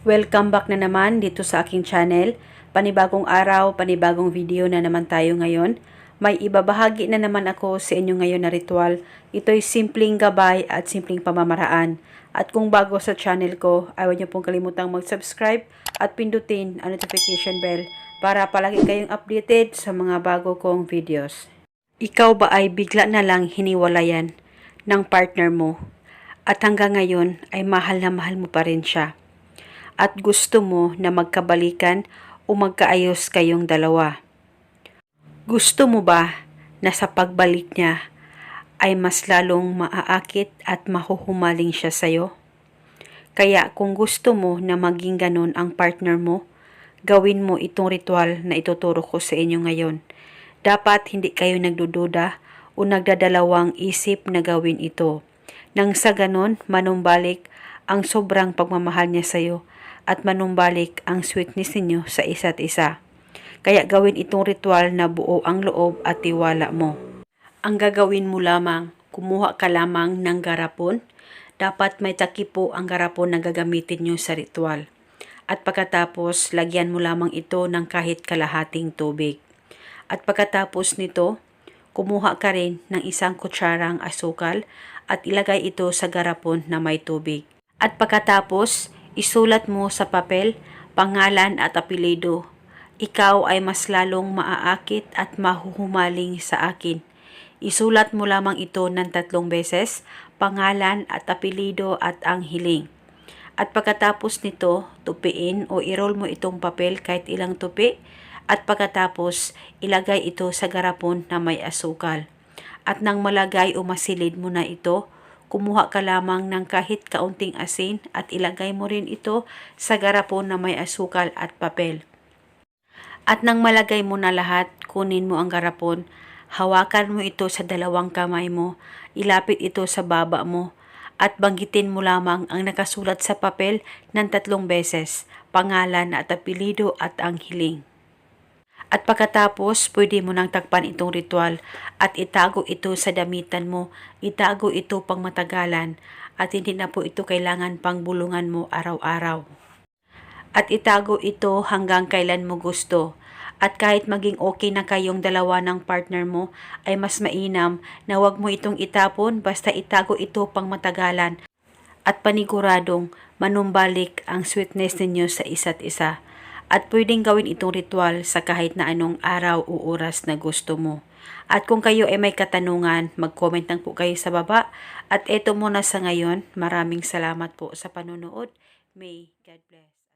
Welcome back na naman dito sa aking channel. Panibagong araw, panibagong video na naman tayo ngayon. May ibabahagi na naman ako sa inyo ngayon na ritual. Ito'y simpleng gabay at simpleng pamamaraan. At kung bago sa channel ko, ay huwag niyo pong kalimutang mag-subscribe at pindutin ang notification bell para palagi kayong updated sa mga bago kong videos. Ikaw ba ay bigla na lang hiniwalayan ng partner mo at hanggang ngayon ay mahal na mahal mo pa rin siya? At gusto mo na magkabalikan o magkaayos kayong dalawa? Gusto mo ba na sa pagbalik niya ay mas lalong maaakit at mahuhumaling siya sa'yo? Kaya kung gusto mo na maging ganon ang partner mo, gawin mo itong ritual na ituturo ko sa inyo ngayon. Dapat hindi kayo nagdududa o nagdadalawang isip na gawin ito. Nang sa ganon, manumbalik ang sobrang pagmamahal niya sa'yo at manumbalik ang sweetness ninyo sa isa't isa. Kaya gawin itong ritual na buo ang loob at tiwala mo. Ang gagawin mo lamang, kumuha ka lamang ng garapon. Dapat may takip po ang garapon na gagamitin nyo sa ritual. At pagkatapos, lagyan mo lamang ito ng kahit kalahating tubig. At pagkatapos nito, kumuha ka rin ng isang kutsarang asukal at ilagay ito sa garapon na may tubig. At pagkatapos, isulat mo sa papel, pangalan at apelyido. Ikaw ay mas lalong maaakit at mahuhumaling sa akin. Isulat mo lamang ito ng 3 beses, pangalan at apelyido at ang hiling. At pagkatapos nito, tupiin o i-roll mo itong papel kahit ilang tupi. At pagkatapos, ilagay ito sa garapon na may asukal. At nang malagay o masilid mo na ito, kumuha ka lamang ng kahit kaunting asin at ilagay mo rin ito sa garapon na may asukal at papel. At nang malagay mo na lahat, kunin mo ang garapon, hawakan mo ito sa 2 kamay mo, ilapit ito sa baba mo, at banggitin mo lamang ang nakasulat sa papel ng 3 beses, pangalan at apelyido at ang hiling. At pagkatapos, pwede mo nang takpan itong ritual at itago ito sa damitan mo. Itago ito pang matagalan at hindi na po ito kailangan pang bulungan mo araw-araw. At itago ito hanggang kailan mo gusto. At kahit maging okay na kayong dalawa ng partner mo, ay mas mainam na wag mo itong itapon, basta itago ito pang matagalan at paniguradong manumbalik ang sweetness ninyo sa isa't isa. At pwedeng gawin itong ritual sa kahit na anong araw o oras na gusto mo. At kung kayo ay may katanungan, mag-comment lang po kayo sa baba. At eto muna sa ngayon, maraming salamat po sa panonood. May God bless.